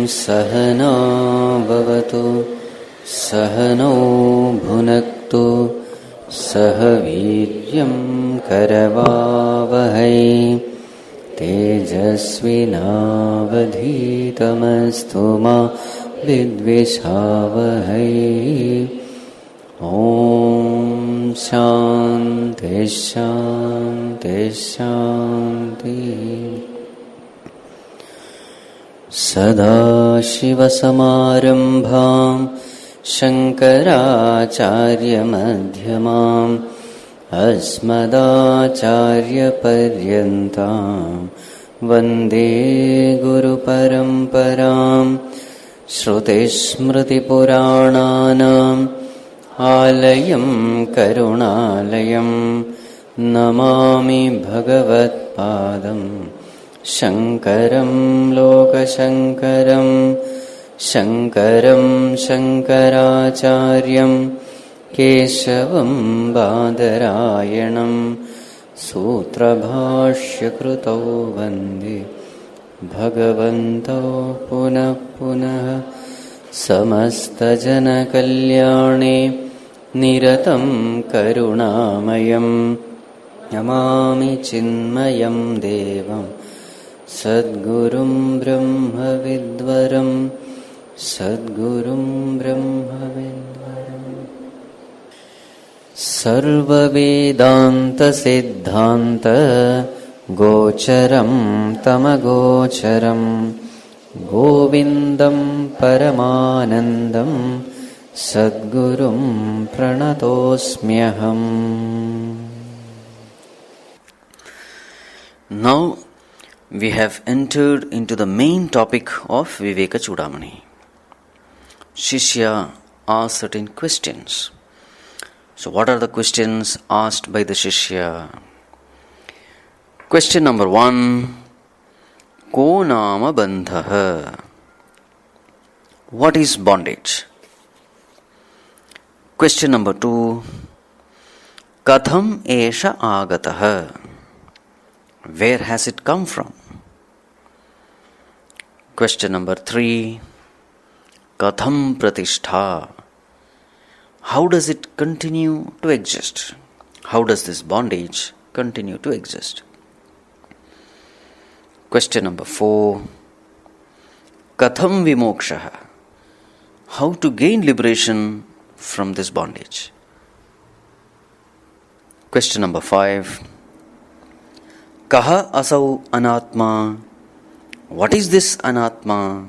सहना भवतु सहनौ भुनक्तु सह वीर्यं करवावहै तेजस्विनावधीतमस्तु मा विद्विषावहै। ॐ शान्ति शान्ति शान्ति। सदाशिवसमारम्भां शङ्कराचार्यमध्यमाम् अस्मदाचार्यपर्यन्तां वन्दे गुरुपरम्परां। श्रुतिस्मृतिपुराणानाम् आलयं करुणालयं नमामि भगवत्पादं शङ्करं लोकशङ्करं। शङ्करं शङ्कराचार्यं केशवं बादरायणं सूत्रभाष्यकृतौ वन्दे भगवन्तौ पुनः पुनः। समस्तजनकल्याणे निरतं करुणामयं नमामि चिन्मयं देवं सद्गुरुं ब्रह्मविद्वरं सद्गुरुं ब्रह्मविद्वरम्। सर्ववेदान्तसिद्धान्त गोचरं तमगोचरं गोविन्दं परमानन्दं सद्गुरुं प्रणतोऽस्म्यहम्। Now we have entered into the main topic of Viveka Chudamani. Shishya asked certain questions. So what are the questions asked by the Shishya? Question number 1. Ko nama bandhaha? What is bondage? Question number 2. Katham esha agataha? Where has it come from? Question number 3. Katham pratishtha? How does it continue to exist? How does this bondage continue to exist? Question number 4. Katham vimokshaha? How to gain liberation from this bondage? Question number 5. Kaha asau anatma? What is this anatma?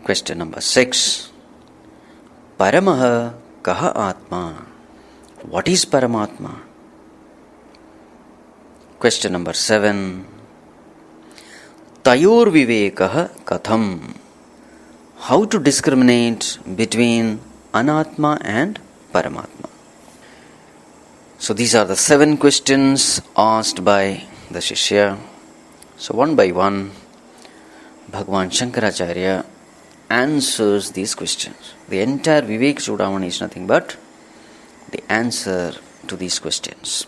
Question number 6. Paramaha kaha atma? What is Paramatma? Question number 7. Tayor vivekaha katham? How to discriminate between Anatma and Paramatma? So these are the 7 questions asked by the Shishya. So one by one, Bhagavan Shankaracharya answers these questions. The entire Viveka Chudamani is nothing but the answer to these questions.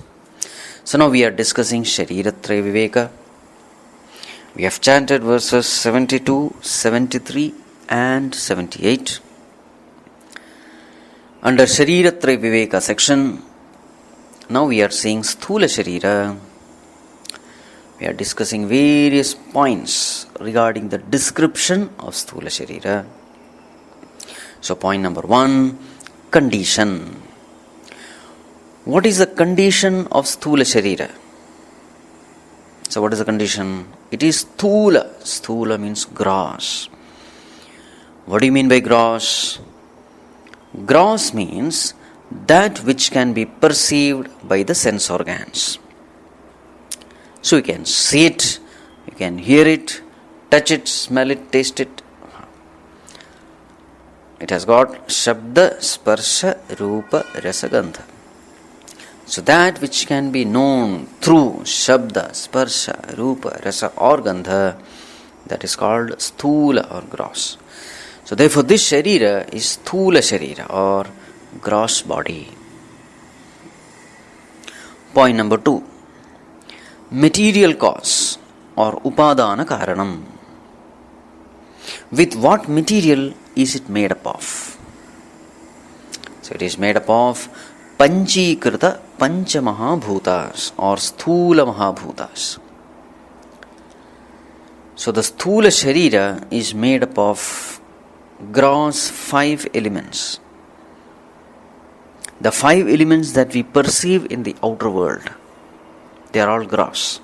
So now we are discussing Shariratraya Viveka. We have chanted verses 72, 73 and 78. Under Shariratraya Viveka section, now we are seeing Sthula Sharira. We are discussing various points regarding the description of Sthula Sharira. So point number 1, condition. What is the condition of Sthula Sharira? So what is the condition? It is Sthula. Sthula means gross. What do you mean by gross? Gross means that which can be perceived by the sense organs. So you can see it, you can hear it, touch it, smell it, taste it. It has got Shabda, Sparsha, Rupa, Rasa, Gandha. So that which can be known through Shabda, Sparsha, Rupa, Rasa or Gandha, that is called Sthula or gross. So therefore this Sharira is Sthula Sharira or gross body. Point number 2. Material cause or Upadana Karanam. With what material is it made up of? So it is made up of Panchikrita Pancha Mahabhutas or Sthula Mahabhutas. So the Sthula Sharira is made up of gross 5 elements. The 5 elements that we perceive in the outer world, they are all gross.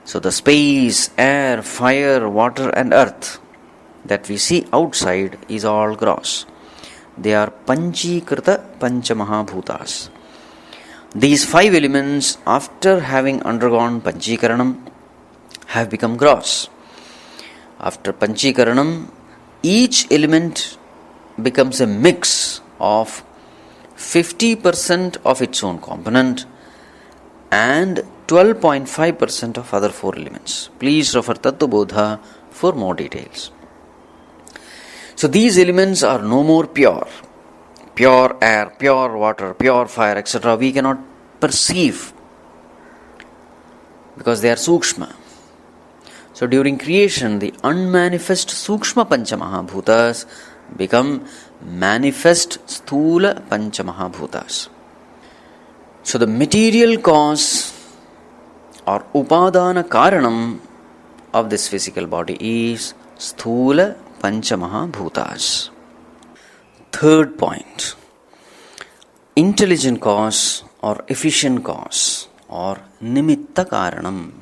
So the space, air, fire, water and earth that we see outside is all gross. They are Panchikrita Pancha Mahabhutas. These 5 elements, after having undergone Panchikaranam, have become gross. After Panchikaranam, each element becomes a mix of 50% of its own component and 12.5% of other 4 elements. Please refer Tattvabodha for more details. So these elements are no more pure. Pure air, pure water, pure fire, etc. we cannot perceive because they are Sukshma. So during creation, the unmanifest Sukshma Pancha Mahabhutas become manifest Sthula Pancha Mahabhutas. So the material cause or Upadana Karanam of this physical body is Sthula Pancha Mahabhutas. Third point, intelligent cause or efficient cause or Nimitta Karanam.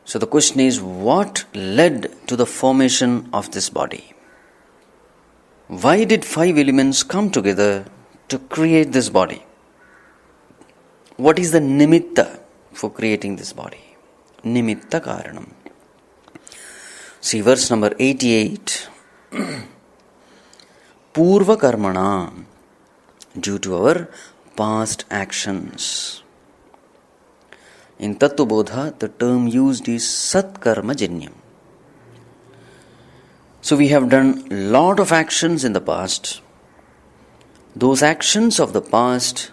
So the question is, what led to the formation of this body? Why did 5 elements come together to create this body? What is the nimitta for creating this body? Nimitta Karanam. See verse number 88. Purva Karmana, due to our past actions. In Tattvabodha, the term used is Satkarma Janyam. So we have done a lot of actions in the past. Those actions of the past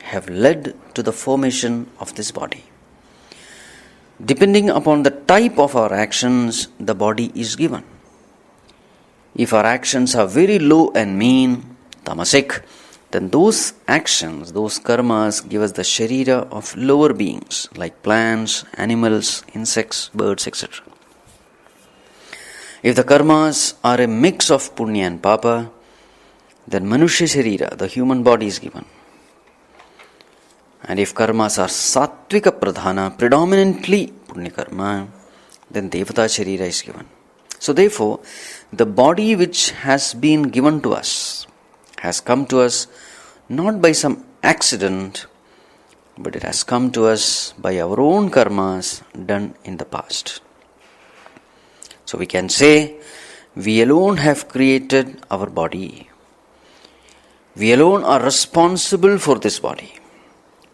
have led to the formation of this body. Depending upon the type of our actions, the body is given. If our actions are very low and mean, tamasic, then those actions, those karmas give us the sharira of lower beings like plants, animals, insects, birds, etc. If the karmas are a mix of punya and papa, then manushya sharira, the human body is given. And if karmas are sattvika pradhana, predominantly punya karma, then devata sharira is given. So therefore, the body which has been given to us has come to us not by some accident, but it has come to us by our own karmas done in the past. So we can say, we alone have created our body. We alone are responsible for this body.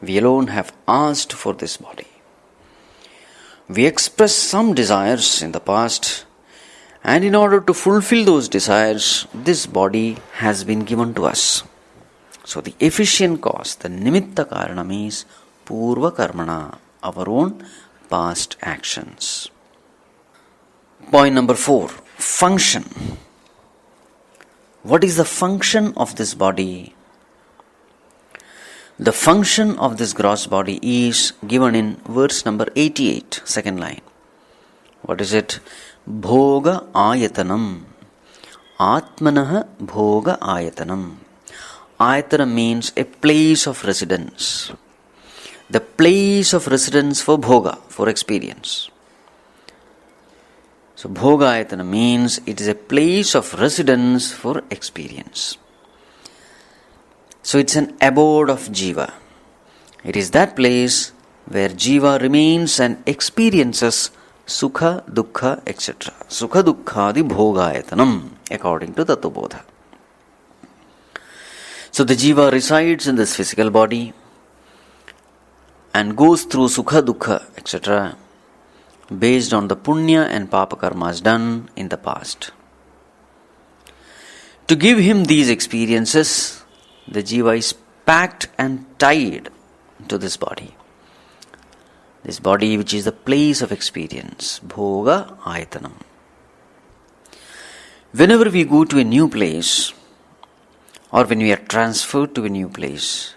We alone have asked for this body. We expressed some desires in the past, and in order to fulfill those desires, this body has been given to us. So the efficient cause, the nimitta karanam is purva karmana, our own past actions. Point number 4, function. What is the function of this body? The function of this gross body is given in verse number 88, second line. What is it? Bhoga ayatanam. Atmanah bhoga ayatanam. Ayatana means a place of residence. The place of residence for bhoga, for experience. So Bhogayatana means it is a place of residence for experience. So it's an abode of Jiva. It is that place where Jiva remains and experiences Sukha, Dukkha, etc. Sukha, Dukkhadi Bhogayatanam, according to Tattvabodha. So the Jiva resides in this physical body and goes through Sukha, Dukkha, etc. based on the Punya and Papa karmas done in the past. To give him these experiences, the Jiva is packed and tied to this body. This body which is the place of experience, Bhoga Ayatanam. Whenever we go to a new place or when we are transferred to a new place,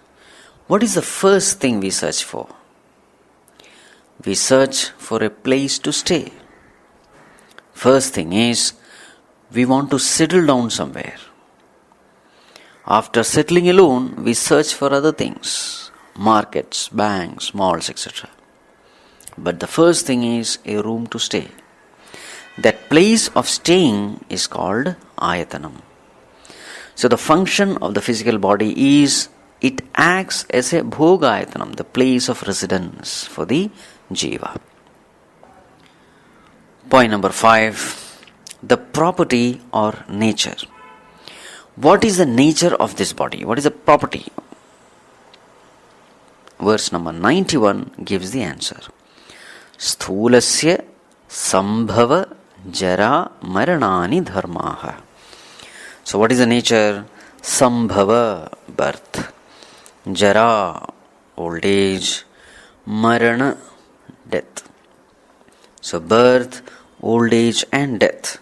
what is the first thing we search for? We search for a place to stay. First thing is, we want to settle down somewhere. After settling alone, we search for other things, markets, banks, malls, etc. But the first thing is a room to stay. That place of staying is called Ayatanam. So the function of the physical body is, it acts as a Bhogayatanam, the place of residence for the Jiva. Point number 5, the property or nature. What is the nature of this body? What is the property? Verse number 91 gives the answer. Sthulasya sambhava jara maranani dharmaha. So what is the nature? Sambhava, birth. Jara, old age. Marana, death. So birth, old age and death,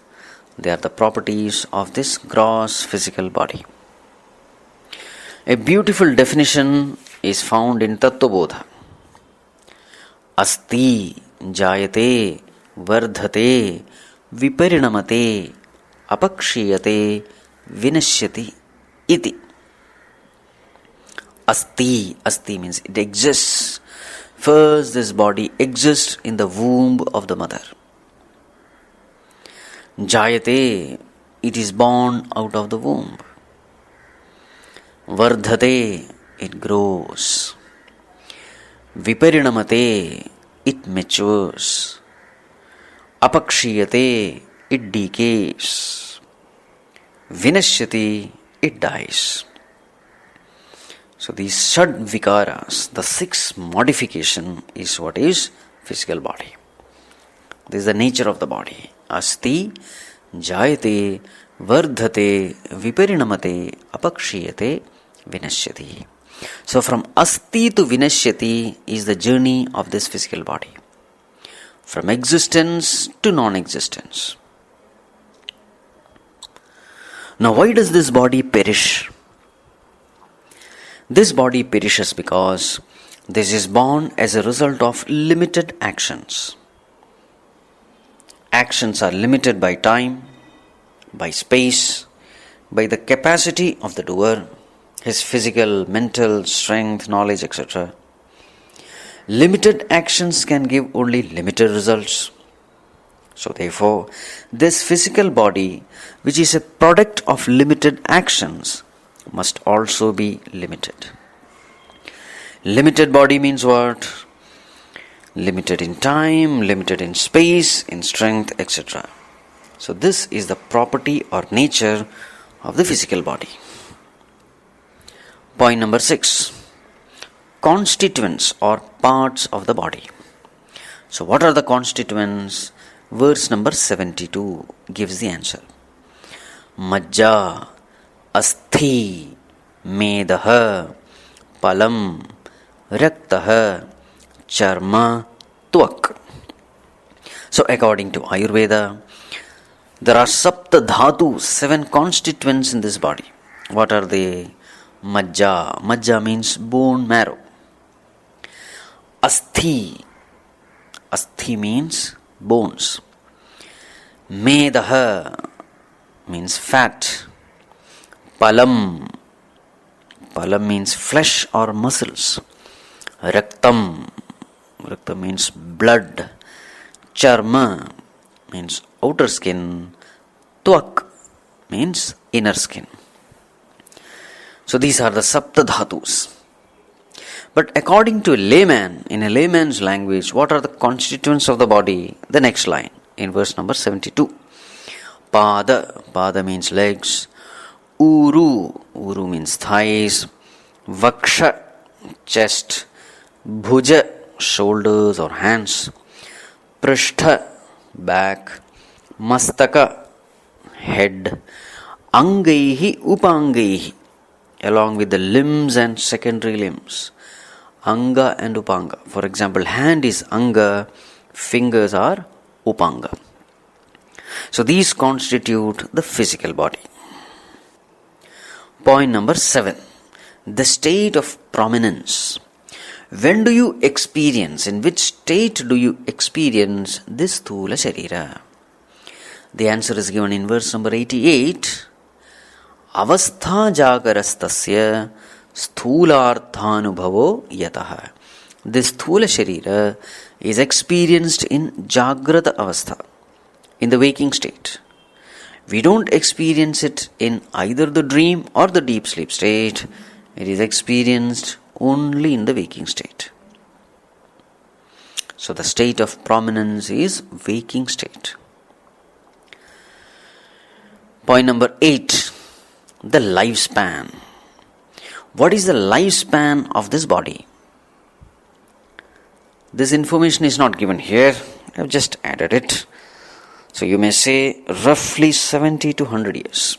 they are the properties of this gross physical body. A beautiful definition is found in Tattvabodha. Asti jayate vardhate viparinamate apakshiyate vinashyati iti. Asti means it exists. First, this body exists in the womb of the mother. Jayate, it is born out of the womb. Vardhate, it grows. Viparinamate, it matures. Apakshiyate, it decays. Vinashyati, it dies. So these Shad Vikaras, the 6 modification is what is physical body. This is the nature of the body. Asti, Jayate, Vardhate, Viparinamate, Apakshiyate, Vinashyati. So from Asti to Vinashyati is the journey of this physical body. From existence to non-existence. Now why does this body perish? This body perishes because this is born as a result of limited actions. Actions are limited by time, by space, by the capacity of the doer, his physical, mental strength, knowledge, etc. Limited actions can give only limited results. So therefore, this physical body, which is a product of limited actions, must also be limited. Limited body means what? Limited in time, limited in space, in strength, etc. So this is the property or nature of the physical body. Point number 6. Constituents or parts of the body. So what are the constituents? Verse number 72 gives the answer. Majja, Asthi, Medah, Palam, Raktah, Charma, Tvak. So according to Ayurveda, there are Sapta Dhatu, 7 constituents in this body. What are they? Majja. Majja means bone marrow. Asthi. Asthi means bones. Medah means fat. Palam. Palam means flesh or muscles. Raktam. Raktam means blood. Charma means outer skin. Tvak means inner skin. So these are the Sapta Dhatus. But according to a layman, in a layman's language, what are the constituents of the body? The next line in verse number 72. Pada means legs. Uru means thighs. Vaksha, chest. Bhuja, shoulders or hands. Prishtha, back. Mastaka, head. Angaihi, upangaihi, along with the limbs and secondary limbs. Anga and upanga. For example, hand is anga, fingers are upanga. So these constitute the physical body. Point number 7. The state of prominence. When do you experience, in which state do you experience this Sthula Sharira? The answer is given in verse number 88. Avastha jagarastasya sthularthanubhavo yataha. This Sthula Sharira is experienced in Jagrata Avastha, in the waking state. We don't experience it in either the dream or the deep sleep state. It is experienced only in the waking state. So the state of prominence is waking state. Point number 8. The lifespan. What is the lifespan of this body? This information is not given here. I have just added it. So you may say roughly 70 to 100 years.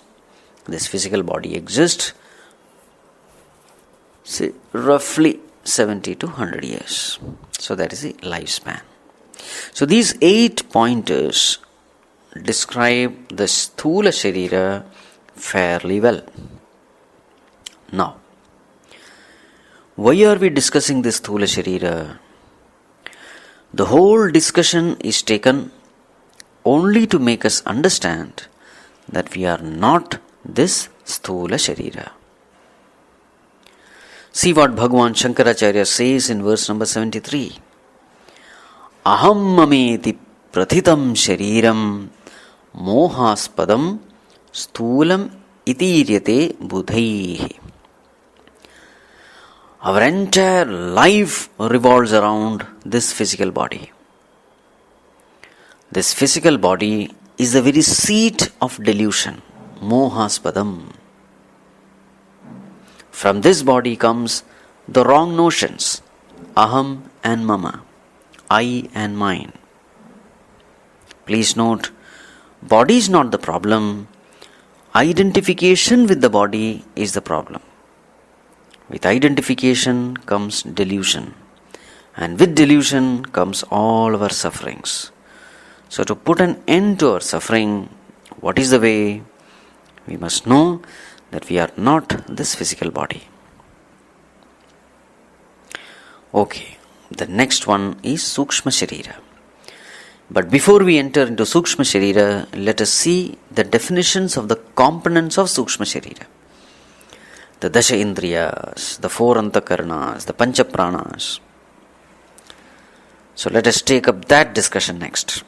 This physical body exists. Say roughly 70 to 100 years. So that is the lifespan. So these 8 pointers describe the Sthula Sharira fairly well. Now, why are we discussing this Sthula Sharira? The whole discussion is taken only to make us understand that we are not this Sthula Sharira. See what Bhagavan Shankaracharya says in verse number 73. Aham mameti prathitam shariram mohaspadam sthulam itiryate budhaihi. Our entire life revolves around this physical body. This physical body is the very seat of delusion, mohaspadam. From this body comes the wrong notions, aham and mama, I and mine. Please note, body is not the problem. Identification with the body is the problem. With identification comes delusion, and with delusion comes all our sufferings. So to put an end to our suffering, what is the way? We must know that we are not this physical body. Okay, the next one is Sukshma Sharira. But before we enter into Sukshma Sharira, let us see the definitions of the components of Sukshma Sharira. The Dasha Indriyas, the 4 Antakarnas, the Pancha Pranas. So let us take up that discussion next.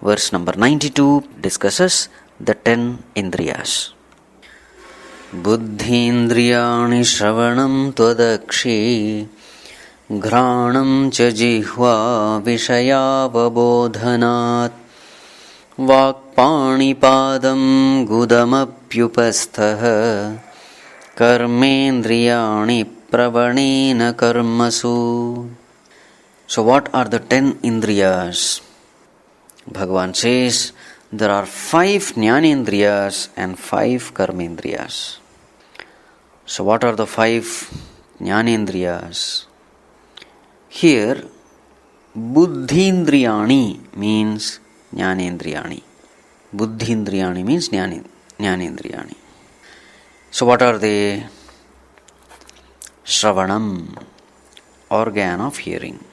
Verse number 92 discusses the 10 Indriyas. Buddhindriyani shravanam tvadakshi घ्राणं च जिह्वा विषयावबोधनात् वाक्पाणिपादं गुदमप्युपस्थः कर्मेन्द्रियाणि प्रवणेन कर्मसु. So what are the 10 indriyas? Bhagavan says there are 5 jnanendriyas and 5 karmendriyas. So what are the 5 jnanendriyas? Here, buddhindriyani means jnanendriyani. Buddhindriyani means jnanendriyani. So what are they? Shravanam, organ of hearing.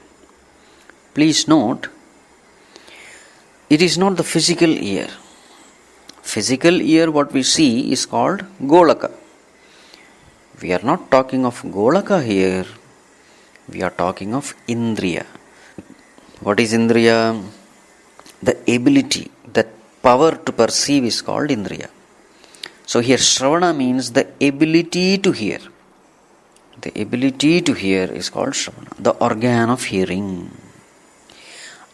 Please note, it is not the physical ear. Physical ear, what we see, is called Golaka. We are not talking of Golaka here. We are talking of Indriya. What is Indriya? The ability, the power to perceive is called Indriya. So here Shravana means the ability to hear. The ability to hear is called Shravana, the organ of hearing.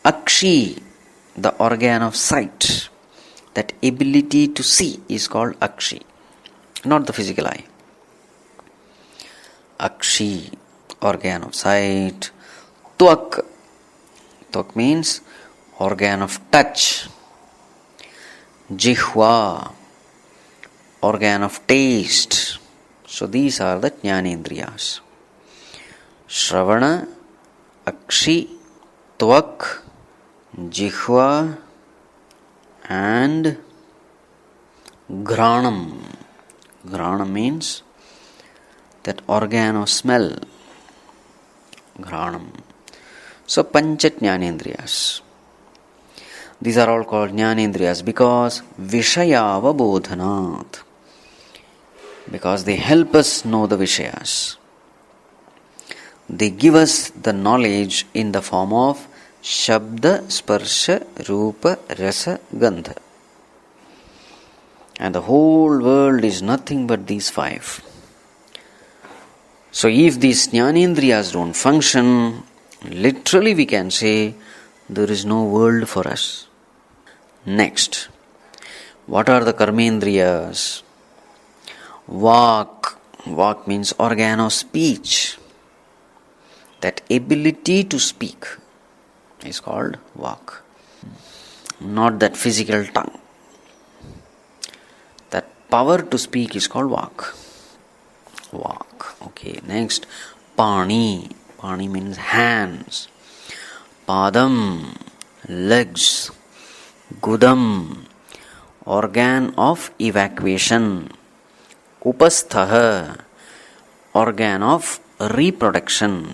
Akshi, the organ of sight. That ability to see is called Akshi, not the physical eye. Akshi, organ of sight. Tvak, tvak means organ of touch. Jihva, organ of taste. So these are the Jnanendriyas. Shravana, Akshi, Tvak, Jihva and Granam. Granam means that organ of smell. Granam. So Pancha Jnanendriyas. These are all called Jnanendriyas because Vishayava Bodhanat. Because they help us know the Vishayas. They give us the knowledge in the form of Shabda, Sparsha, Rupa, Rasa, Gandha. And the whole world is nothing but these five. So if these Jnanendriyas don't function, literally we can say there is no world for us. Next, what are the Karmendriyas? Vak. Vak means organ of speech. That ability to speak is called Vak. Not that physical tongue. That power to speak is called Vak. Vak. Okay, next, Pani. Pani means hands. Padam, legs. Gudam, organ of evacuation. Upasthaha, organ of reproduction.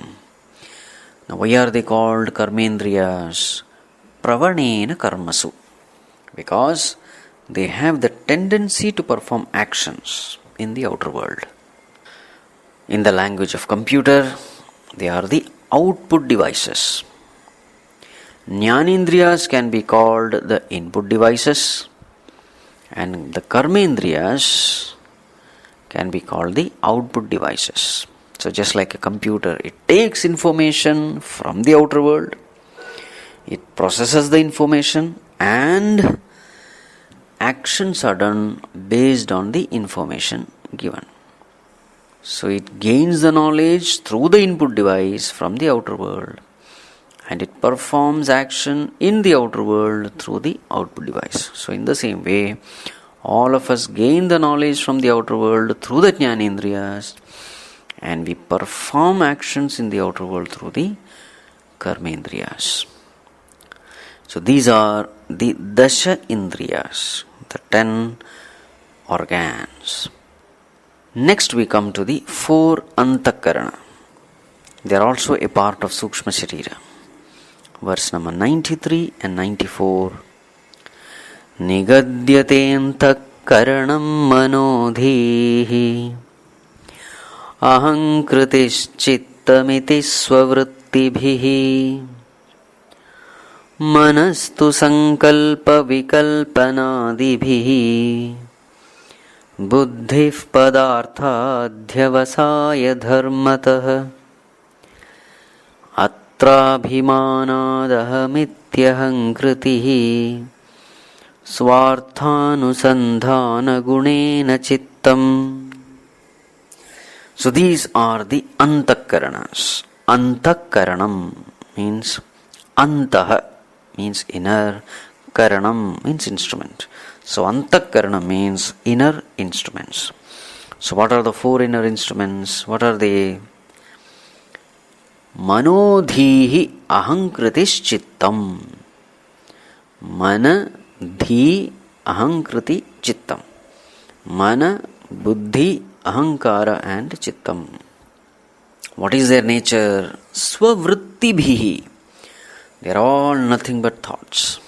Now why are they called Karmendriyas? Pravanena karmasu. Because they have the tendency to perform actions in the outer world. In the language of computer, they are the output devices. Jnanendriyas can be called the input devices and the Karmendriyas can be called the output devices. So just like a computer, it takes information from the outer world, it processes the information and actions are done based on the information given. So it gains the knowledge through the input device from the outer world and it performs action in the outer world through the output device. So in the same way, all of us gain the knowledge from the outer world through the Jnanendriyas and we perform actions in the outer world through the Karmendriyas. So these are the Dasha Indriyas, the 10 organs. Next we come to the 4 Antakarana. They are also a part of Sukshma Sharira. Verse number 93 and 94. Nigadyate antakaranam manodhihi ahankritischittamiti svavrittibhihi manastu sankalpa vikalpanadibhihi buddhif padarthadhyavasaya dharmatah atrabhimanadahamityahankritihi swarthanusandhana gunena chittam. So these are the Antakaranas. Antakaranam means Antaha means inner, Karanam means instrument. So Antakaranam means inner instruments. So what are the 4 inner instruments? What are they? Manodhihi ahankritish chittam. Mana dhi ahankriti chittam. Mana, buddhi, ahankara and chittam. What is their nature? Svavrittibhihi. They are all nothing but thoughts.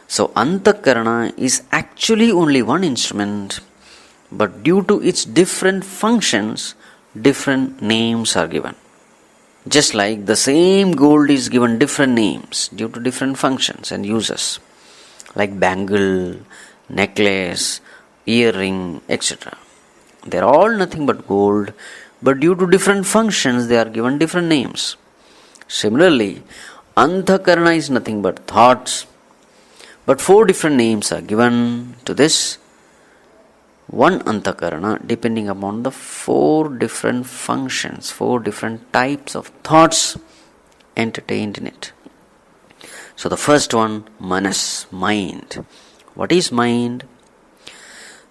So Antakarana is actually only one instrument, but due to its different functions, different names are given. Just like the same gold is given different names due to different functions and uses. like bangle, necklace, earring, etc. They are all nothing but gold, but due to different functions, they are given different names. Similarly, Anthakarana is nothing but thoughts, but 4 different names are given to this one Anthakarana depending upon the 4 different functions, 4 different types of thoughts entertained in it. So the first one, Manas, mind. What is mind?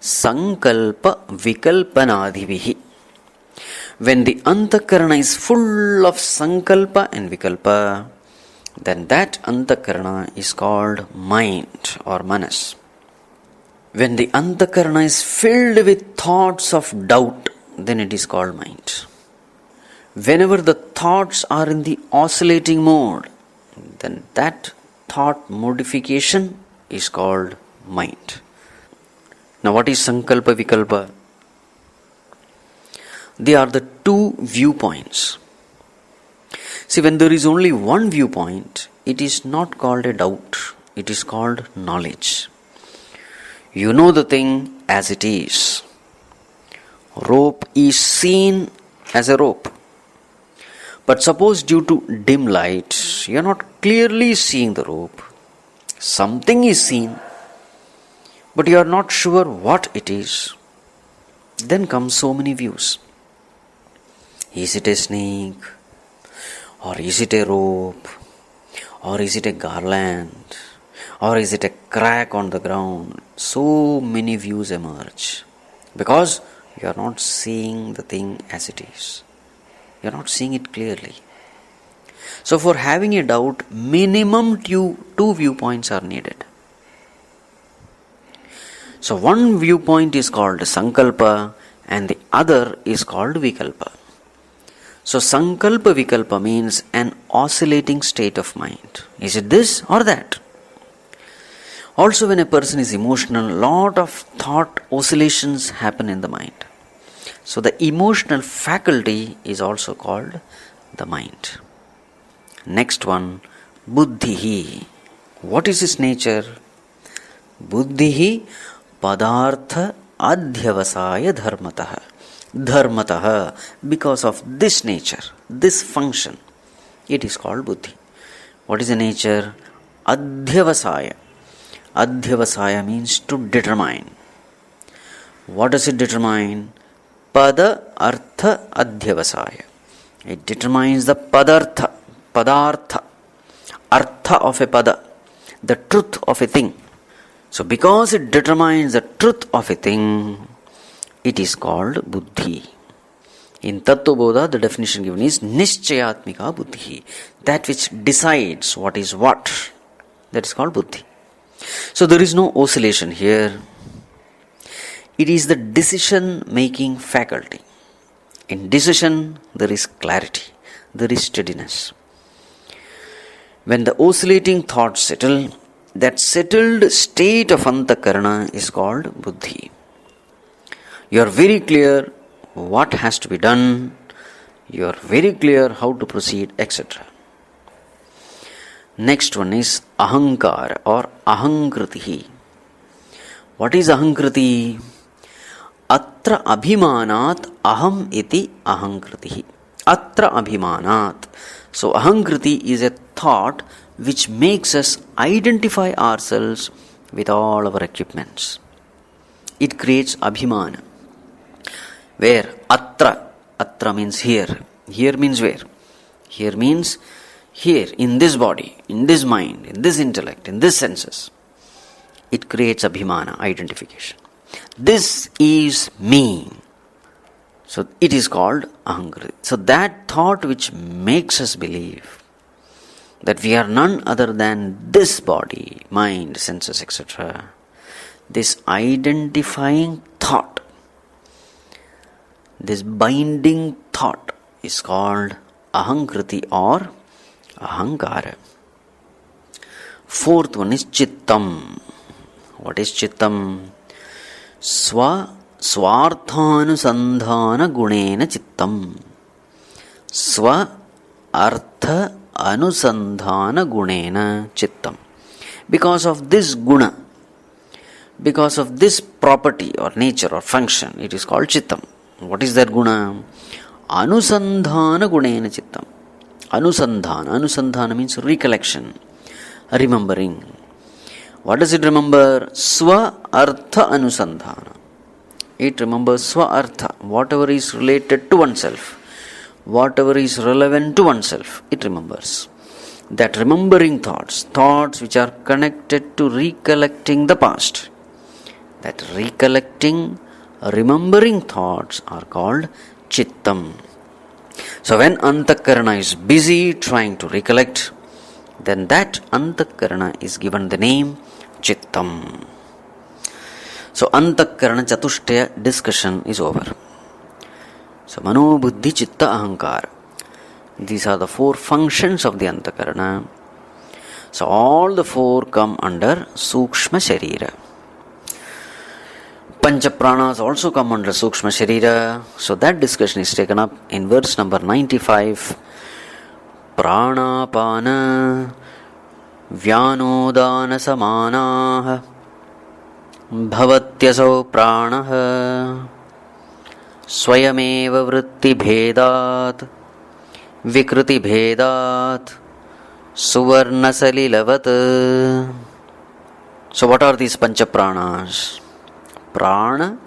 Sankalpa Vikalpanadhivihi. When the Anthakarana is full of Sankalpa and Vikalpa, then that Anthakarana is called mind or Manas. When the Anthakarana is filled with thoughts of doubt, then it is called mind. Whenever the thoughts are in the oscillating mode, then that thought modification is called mind. Now what is Sankalpa Vikalpa? They are the 2 viewpoints. See, when there is only one viewpoint, it is not called a doubt, it is called knowledge. You know the thing as it is. Rope is seen as a rope. But suppose due to dim light, you are not clearly seeing the rope. Something is seen, but you are not sure what it is. Then come so many views. Is it a snake? Or is it a rope? Or is it a garland? Or is it a crack on the ground? So many views emerge because you are not seeing the thing as it is. You are not seeing it clearly. So for having a doubt, minimum 2 viewpoints are needed. So one viewpoint is called Sankalpa and the other is called Vikalpa. So Sankalpa Vikalpa means an oscillating state of mind. Is it this or that? Also, when a person is emotional, lot of thought oscillations happen in the mind. So the emotional faculty is also called the mind. Next one, Buddhihi. What is its nature? Buddhihi Padartha Adhyavasaya Dharmataha. Dharmataha, because of this nature, this function, it is called Buddhi. What is the nature? Adhyavasaya. Adhyavasaya means to determine. What does it determine? Pada Artha Adhyavasaya. It determines the Padartha, Padartha, Artha of a Pada, the truth of a thing. So because it determines the truth of a thing, it is called Buddhi. In Tattvabodha, the definition given is Nischayatmika Buddhi. That which decides what is what. That is called Buddhi. So there is no oscillation here. It is the decision-making faculty. In decision, there is clarity. There is steadiness. When the oscillating thoughts settle, that settled state of Anthakarana is called Buddhi. You are very clear what has to be done. You are very clear how to proceed, etc. Next one is Ahankara or Ahankriti. What is Ahankriti? Atra abhimanat aham iti ahankriti. Atra abhimanat. So ahankriti is a thought which makes us identify ourselves with all our equipments. It creates abhimana. Where? Atra. Atra means here. Here means where? Here means here, in this body, in this mind, in this intellect, in this senses. It creates abhimana, identification. This is me. So it is called ahankriti. So that thought which makes us believe that we are none other than this body, mind, senses, etc. This identifying thought, this binding thought is called ahankriti or ahankara. Fourth one is chittam. What is chittam? Swarthanusandhana gunena chittam. Swa artha anusandhana gunena chittam. Because of this guna, because of this property or nature or function, it is called chittam. What is that guna? Anusandhana gunena chittam. Anusandhana means recollection, remembering. What does it remember? Swa artha anusandhana. It remembers swa artha, whatever is related to oneself, whatever is relevant to oneself, it remembers. That remembering thoughts which are connected to recollecting the past, that remembering thoughts are called chittam. So when antakarana is busy trying to recollect, then that antakarana is given the name chittam. So antakarana chatushtaya discussion is over. So mano, buddhi, chitta, ahankara. These are the four functions of the antakarana. So all the four come under sukshma sharira. Pancha pranas also come under sukshma sharira. So that discussion is taken up in verse number 95. Pranapana vyanodana samanah bhavatyasau pranah swayameva vritti bhedat vikruti bhedat suvarna salilavat. So what are these pancha pranas? Prana,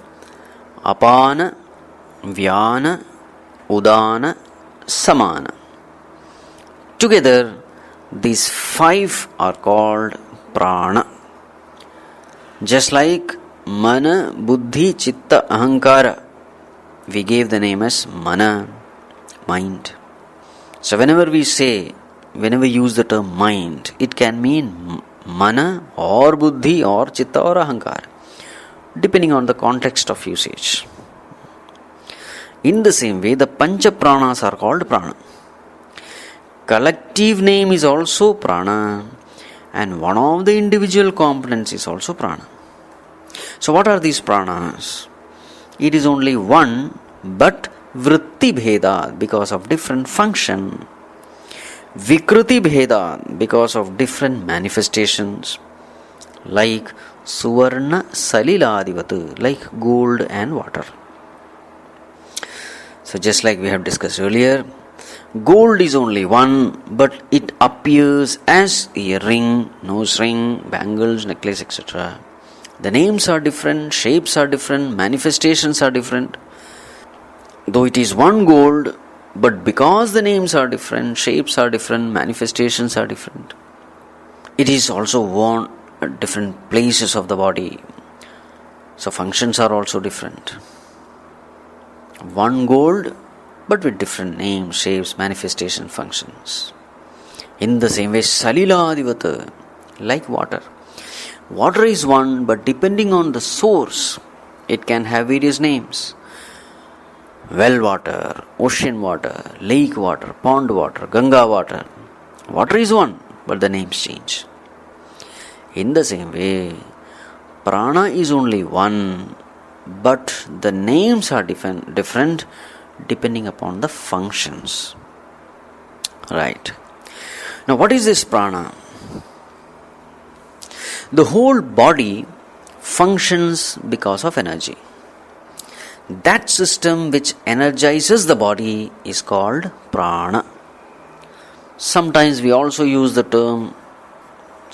apana, vyana, udana, samana. Together, these five are called prana. Just like mana, buddhi, chitta, ahankara, we gave the name as mana, mind. So whenever we use the term mind, it can mean mana or buddhi or chitta or ahankara, depending on the context of usage. In the same way, the pancha pranas are called prana. Collective name is also prana, and one of the individual components is also prana. So what are these pranas? It is only one, but vritti bheda, because of different function. Vikruti bheda, because of different manifestations, like suvarna saliladivat, like gold and water. So just like we have discussed earlier, gold is only one, but it appears as earring, nose ring, bangles, necklace, etc. The names are different, shapes are different, manifestations are different. Though it is one gold, but because the names are different, shapes are different, manifestations are different, it is also worn at different places of the body. So functions are also different. One gold, but with different names, shapes, manifestation, functions. In the same way, Saliladivata, like water. Water is one, but depending on the source, it can have various names. Well water, ocean water, lake water, pond water, Ganga water. Water is one, but the names change. In the same way, prana is only one, but the names are different depending upon the functions. Right. Now, what is this prana? The whole body functions because of energy. That system which energizes the body is called prana. Sometimes we also use the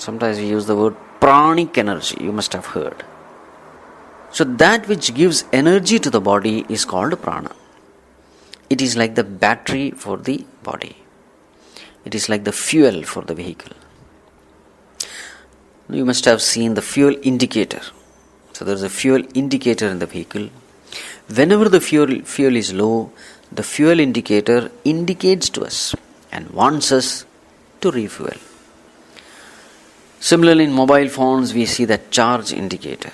word pranic energy, you must have heard. So that which gives energy to the body is called prana. It is like the battery for the body. It is like the fuel for the vehicle. You must have seen the fuel indicator. So there is a fuel indicator in the vehicle. Whenever the fuel is low, the fuel indicator indicates to us and wants us to refuel. Similarly, in mobile phones, we see that charge indicator.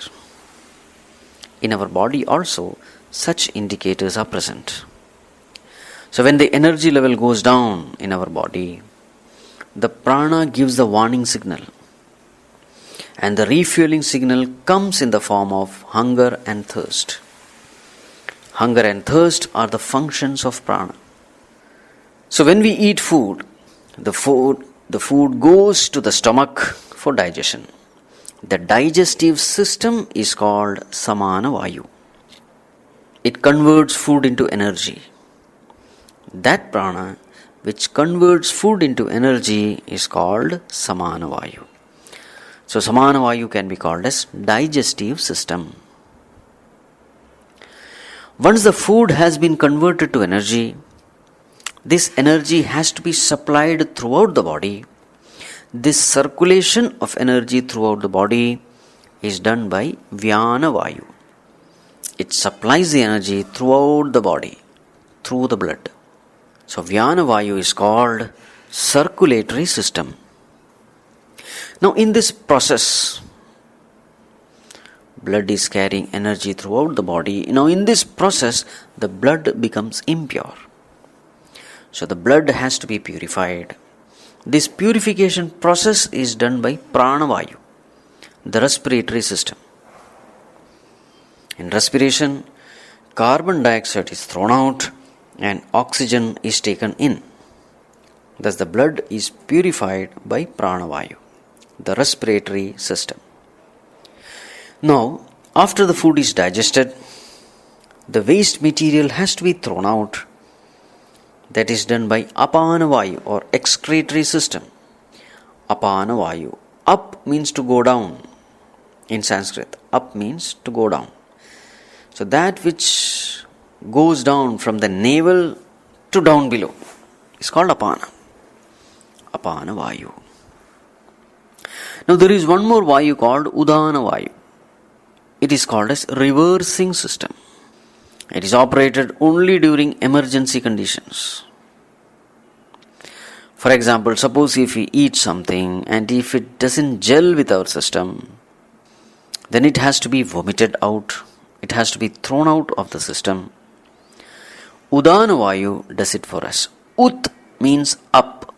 In our body also, such indicators are present. So when the energy level goes down in our body, the prana gives the warning signal. And the refueling signal comes in the form of hunger and thirst. Hunger and thirst are the functions of prana. So when we eat food, the food goes to the stomach for digestion. The digestive system is called Samana Vayu. It converts food into energy. That prana which converts food into energy is called Samana Vayu. So Samana Vayu can be called as digestive system. Once the food has been converted to energy, this energy has to be supplied throughout the body. This circulation of energy throughout the body is done by Vyana Vayu. It supplies the energy throughout the body, through the blood. So Vyana Vayu is called circulatory system. Now in this process, blood is carrying energy throughout the body. Now in this process, the blood becomes impure. So the blood has to be purified. This purification process is done by Pranavayu, the respiratory system. In respiration, carbon dioxide is thrown out and oxygen is taken in. Thus the blood is purified by Pranavayu, the respiratory system. Now, after the food is digested, the waste material has to be thrown out. That is done by Apana Vayu or excretory system. Apana Vayu. Up means to go down in Sanskrit. Up means to go down. So that which goes down from the navel to down below is called Apana. Apana Vayu. Now there is one more Vayu called Udana Vayu. It is called as reversing system. It is operated only during emergency conditions. For example, suppose if we eat something and if it doesn't gel with our system, then it has to be vomited out. It has to be thrown out of the system. Udana Vayu does it for us. Ut means up.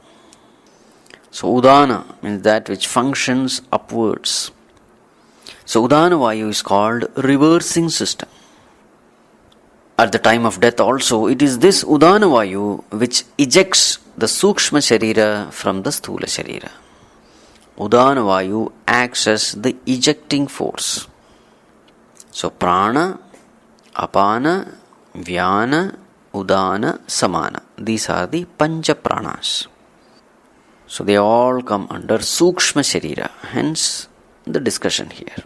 So Udana means that which functions upwards. So Udana Vayu is called reversing system. At the time of death also, it is this Udana Vayu which ejects the Sukshma Sharira from the Sthula Sharira. Udana Vayu acts as the ejecting force. So Prana, Apana, Vyana, Udana, Samana. These are the Pancha Pranas. So they all come under Sukshma Sharira. Hence the discussion here.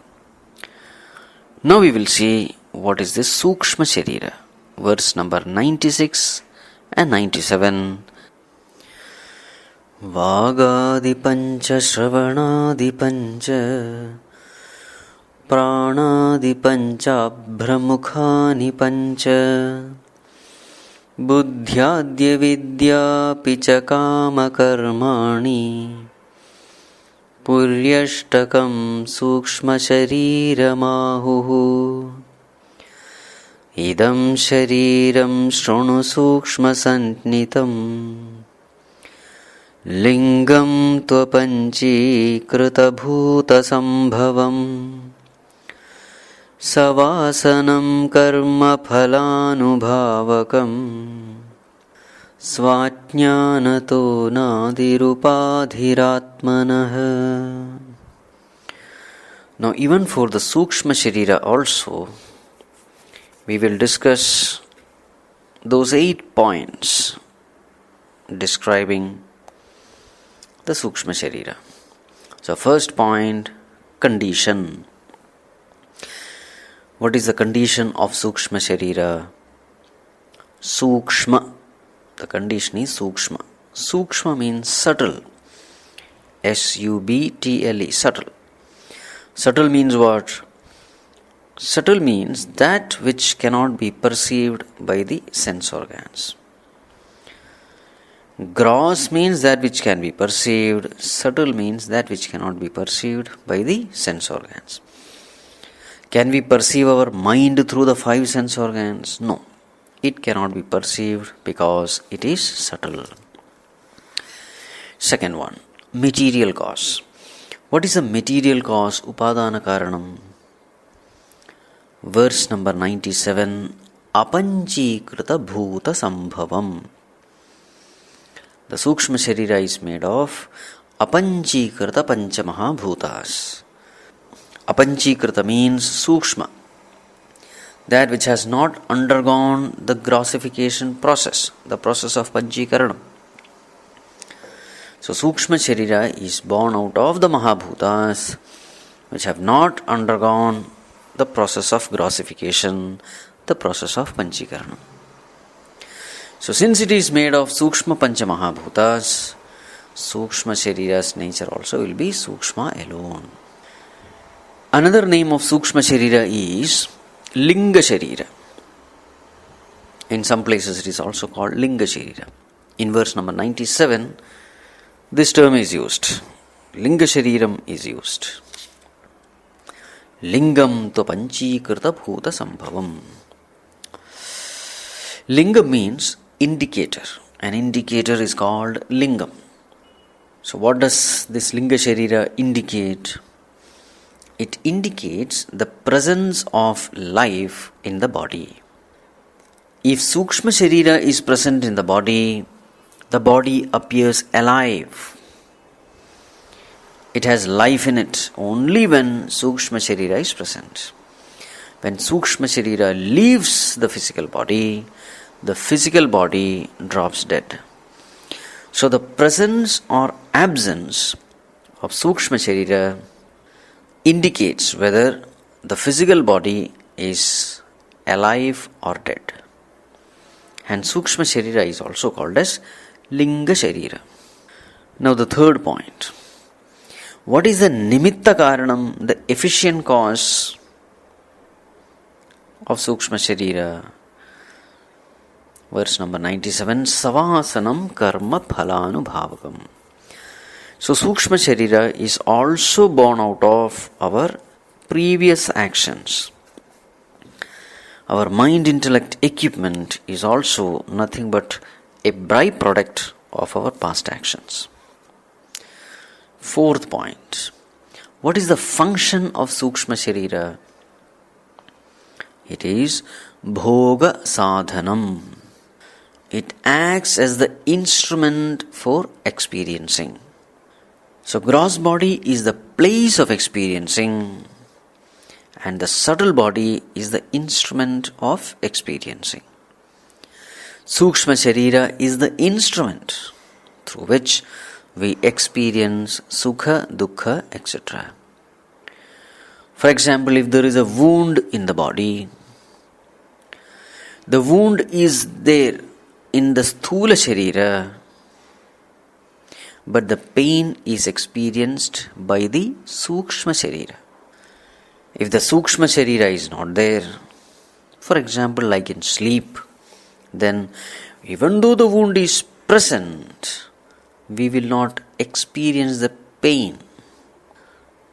Now we will see what is this Sukshma Sharira. Verse number 96 and 97. Vagadi pancha shravanadi pancha pranadi pancha abhramukhani pancha buddhyadya vidya picha kama karmani puryashtakam sukshma sharira mahuhu idam shariram shrunu sukshma santnitam lingam tvapanchi krita bhuta sambhavam savasanam karma phalanubhavakam svajnanato nadirupadhiratmanah. Now even for the Sukshma Sharira also, we will discuss those 8 points describing the Sukshma Sharira. So first point, condition. What is the condition of Sukshma Sharira? Sukshma. The condition is Sukshma. Sukshma means subtle. S-U-B-T-L-E. Subtle. Subtle means what? Subtle means that which cannot be perceived by the sense organs. Gross means that which can be perceived. Subtle means that which cannot be perceived by the sense organs. Can we perceive our mind through the 5 sense organs? No. It cannot be perceived because it is subtle. Second one, material cause. What is the material cause? Upadana Karanam. Verse number 97, Apanchikrita Bhuta Sambhavam. The Sukshma Sharira is made of apanchikrita pancha mahabhutas. Apanchikrita means sukshma, that which has not undergone the grossification process, the process of panchikaranam. So Sukshma Sharira is born out of the Mahabhutas, which have not undergone the process of grossification, the process of Panchikaranam. So since it is made of Sukshma Pancha Mahabhutas, Sukshma Sharira's nature also will be Sukshma alone. Another name of Sukshma Sharira is Linga Sharira. In some places it is also called Linga Sharira. In verse number 97, this term is used. Linga Shariram is used. Lingam to panchikrita bhuta sambhavam. Linga means indicator. An indicator is called lingam. So what does this Linga Sharira indicate? It indicates the presence of life in the body. If Sukshma Sharira is present in the body appears alive. It has life in it only when Sukshma Sharira is present. When Sukshma Sharira leaves the physical body drops dead. So the presence or absence of Sukshma Sharira indicates whether the physical body is alive or dead. And Sukshma Sharira is also called as Linga Sharira. Now the third point. What is the Nimitta Karanam, the efficient cause of Sukshma Sharira? Verse number 97. Savasanam karma phalanubhavakam. So Sukshma Sharira is also born out of our previous actions. Our mind-intellect equipment is also nothing but a byproduct of our past actions. Fourth point. What is the function of Sukshma Sharira? It is Bhoga Sadhanam. It acts as the instrument for experiencing. So gross body is the place of experiencing, and the subtle body is the instrument of experiencing. Sukshma Sharira is the instrument through which we experience Sukha, Dukkha, etc. For example, if there is a wound in the body, the wound is there in the Sthula Sharira, but the pain is experienced by the Sukshma Sharira. If the Sukshma Sharira is not there, for example, like in sleep, then even though the wound is present, we will not experience the pain.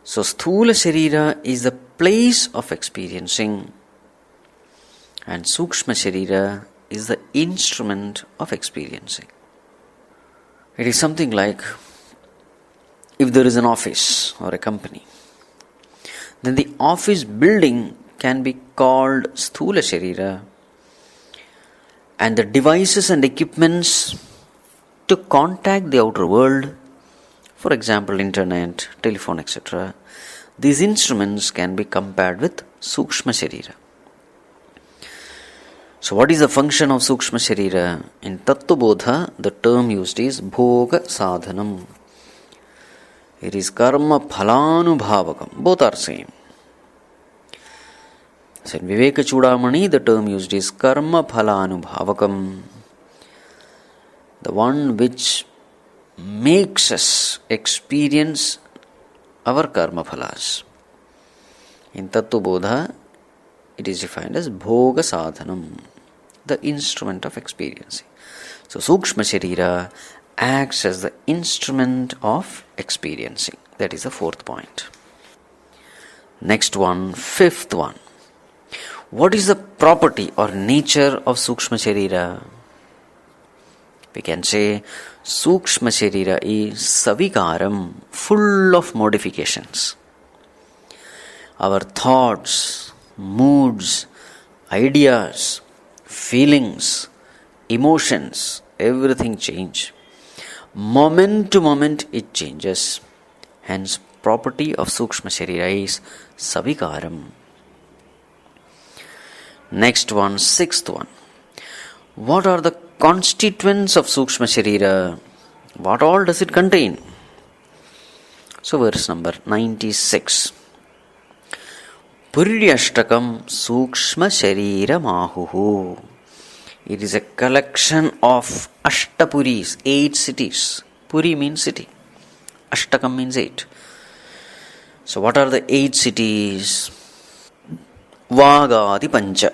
So Sthula Sharira is the place of experiencing, and Sukshma Sharira is the instrument of experiencing. It is something like if there is an office or a company, then the office building can be called Sthula Sharira, and the devices and equipments to contact the outer world, for example internet, telephone, etc., these instruments can be compared with Sukshma Sharira. So what is the function of Sukshma Sharira? In Tattvabodha, the term used is Bhoga Sadhanam. It is Karma Phalanubhavakam. Both are same. So in Viveka Chudamani, the term used is Karma Phalanubhavakam, the one which makes us experience our karma phalas. In Tattvabodha, it is defined as Bhoga Sadhanam, the instrument of experiencing. So Sukshma Sharira acts as the instrument of experiencing. That is the fourth point. Next one, fifth one. What is the property or nature of Sukshma Sharira? We can say Sukshma Sharira is Savikaram, full of modifications. Our thoughts, moods, ideas, feelings, emotions, everything change. Moment to moment it changes. Hence, property of Sukshma Sharira is Savikaram. Next one, sixth one. What are the constituents of Sukshma Sharira? What all does it contain? So, verse number 96. Puryashtakam Sukshma Sharira Mahuhu. It is a collection of Ashtapuris, 8 cities. Puri means city. Ashtakam means 8. So, what are the 8 cities? Vagadi Pancha.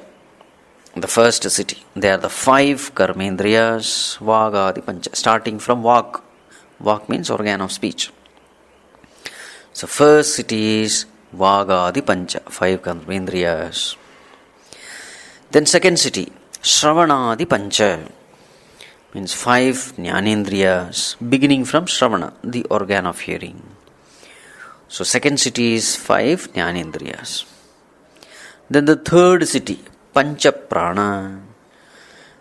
The first city. They are the 5 Karmendriyas. Vagadi Pancha. Starting from Vak. Vak means organ of speech. So, first city is Vagadi Pancha. 5 Karmendriyas. Then second city. Shravanadi Pancha means 5 Jnanendriyas, beginning from Shravana, the organ of hearing. So, second city is 5 Jnanendriyas. Then the third city, Pancha Prana.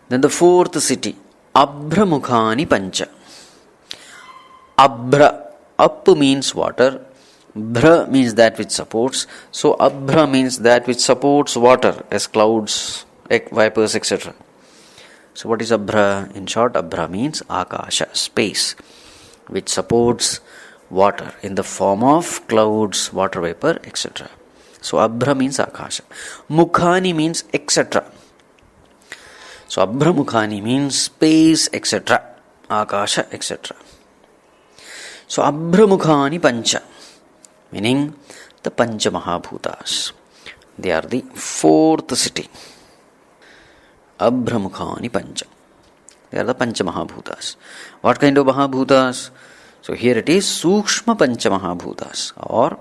Then the fourth city, Abhra Mukhani Pancha. Abhra, up means water, Bhra means that which supports. So, Abhra means that which supports water as clouds, vipers, etc. So, what is Abhra? In short, Abhra means Akasha, space, which supports water in the form of clouds, water vapor, etc. So, Abhra means Akasha. Mukhani means etc. So, Abhra Mukhani means space, etc. Akasha, etc. So, Abhra Mukhani Pancha, meaning the Pancha Mahabhutas. They are the fourth city. Abhramukhani Pancha. They are the Pancha Mahabhutas. What kind of Mahabhutas? So here it is Sukshma Pancha Mahabhutas or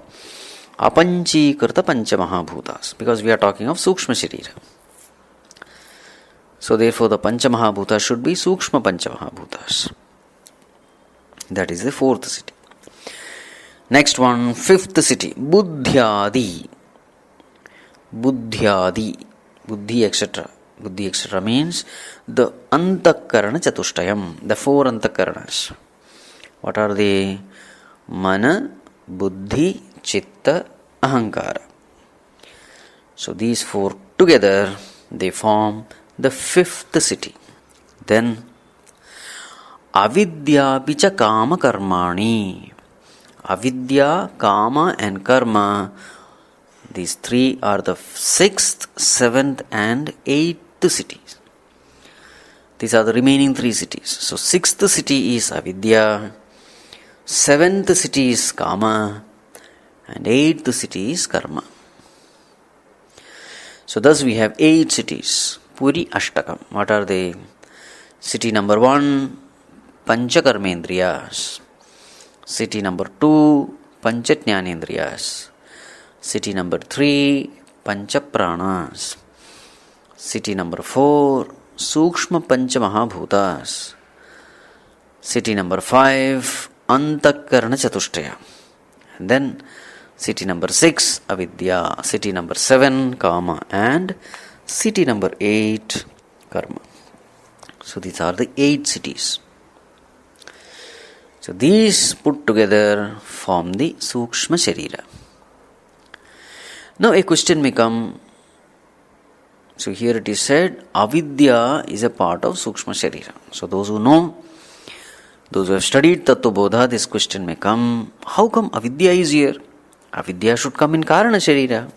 Apanchikrita Pancha Mahabhutas, because we are talking of Sukshma Sharira. So therefore the Pancha Mahabhutas should be Sukshma Pancha Mahabhutas. That is the fourth city. Next one, fifth city, Buddhyadi. Buddhyadi, Buddhi, etc. Buddhi, etc. means the Antakarana Chatushtayam, the 4 Antakaranas. What are they? Mana, Buddhi, Chitta, Ahankara. So these 4 together, they form the fifth city. Then, Avidya Picha Kama Karmani. Avidya, Kama and Karma, these 3 are the 6th, 7th and 8th cities. These are the remaining 3 cities. So 6th city is Avidya, 7th city is Kama and 8th city is Karma. So thus we have 8 cities. Puri Ashtakam. What are they? City number 1, Panchakarmendriyas. City number 2, Panchatnyanendriyas. City number 3, Panchapranas. City number 4, Sukshma Pancha Mahabhutas. City number 5, Antakarana Chatushtaya. And then city number 6, Avidya. City number 7, Kama. And city number 8, Karma. So these are the 8 cities. So these put together form the Sukshma Sharira. Now a question may come. So here it is said, Avidya is a part of Sukshma Sharira. So those who know, those who have studied Tattva Bodha, this question may come, how come Avidya is here? Avidya should come in Karana Sharira.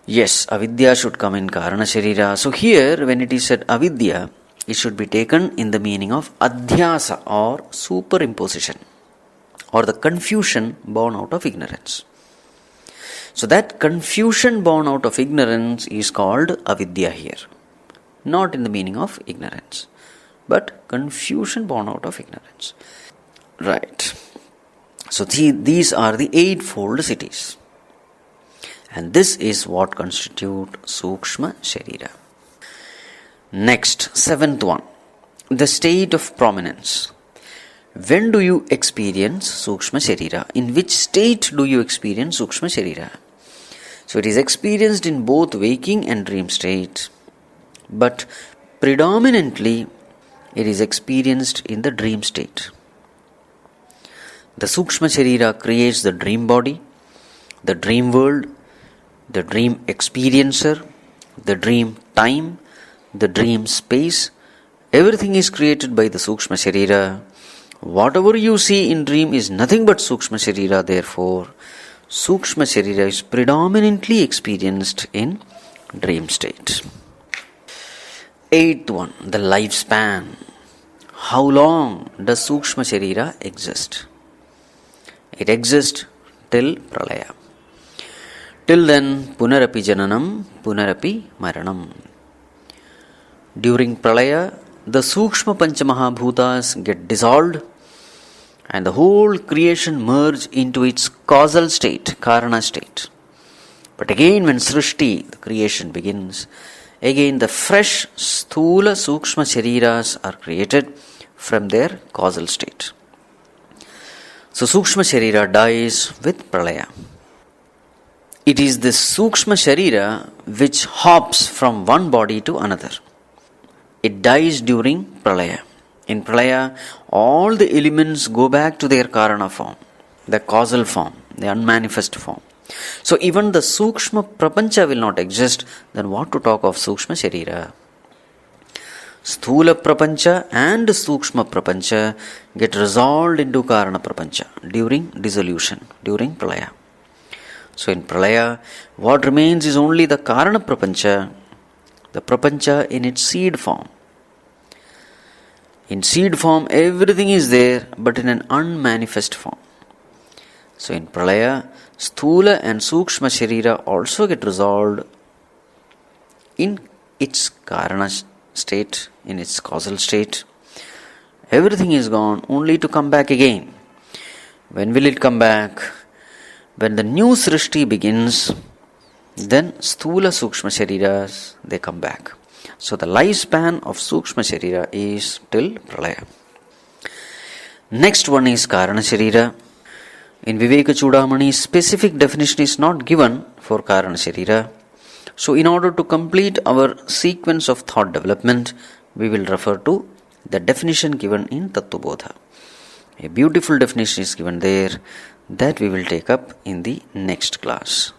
Yes, Avidya should come in Karana Sharira. So here when it is said Avidya, it should be taken in the meaning of Adhyasa or superimposition or the confusion born out of ignorance. So that confusion born out of ignorance is called Avidya here. Not in the meaning of ignorance, but confusion born out of ignorance. Right. So these are the 8-fold cities. And this is what constitute Sukshma Sharira. Next, 7th one, the state of prominence. When do you experience Sukshma Sharira? In which state do you experience Sukshma Sharira? So it is experienced in both waking and dream states. But predominantly it is experienced in the dream state. The Sukshma Sharira creates the dream body, the dream world, the dream experiencer, the dream time, the dream space. Everything is created by the Sukshma Sharira. Whatever you see in dream is nothing but Sukshma Sharira. Therefore, Sukshma Sharira is predominantly experienced in dream state. Eighth one, the lifespan. How long does Sukshma Sharira exist? It exists till Pralaya. Till then, Punarapi Jananam, Punarapi Maranam. During Pralaya, the Sukshma Panchamahabhutas get dissolved and the whole creation merge into its causal state, Karana state. But again, when Srishti, the creation begins, again the fresh Sthula Sukshma Shariras are created from their causal state. So Sukshma Sharira dies with Pralaya. It is this Sukshma Sharira which hops from one body to another. It dies during Pralaya. In Pralaya, all the elements go back to their Karana form, the causal form, the unmanifest form. So even the Sukshma Prapancha will not exist, then what to talk of Sukshma Sharira? Sthula Prapancha and Sukshma Prapancha get resolved into Karana Prapancha during dissolution, during Pralaya. So in Pralaya, what remains is only the Karana Prapancha, the Prapancha in its seed form. In seed form, everything is there, but in an unmanifest form. So in Pralaya, Sthula and Sukshma Sharira also get resolved in its Karana state, in its causal state. Everything is gone, only to come back again. When will it come back? When the new Srishti begins, then Sthula Sukshma Shariras, they come back. So the lifespan of Sukshma Sharira is till Pralaya. Next one is Karana Sharira. In Viveka Chudamani, specific definition is not given for Karana Sharira. So in order to complete our sequence of thought development, we will refer to the definition given in Tattvabodha. A beautiful definition is given there that we will take up in the next class.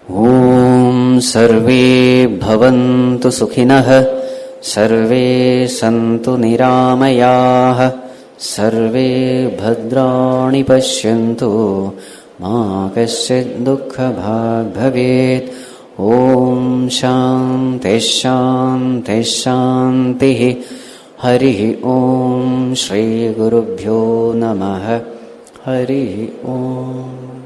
Om Sarve Bhavantu Sukhinah Sarve Santu Niramayah Sarve Bhadrani Pashyantu Ma Kasyid Dukkha Bhag Bhavet. Om Shanti Shanti Shanti. Hari Om Shri Gurubhyo Namaha. Hari Om.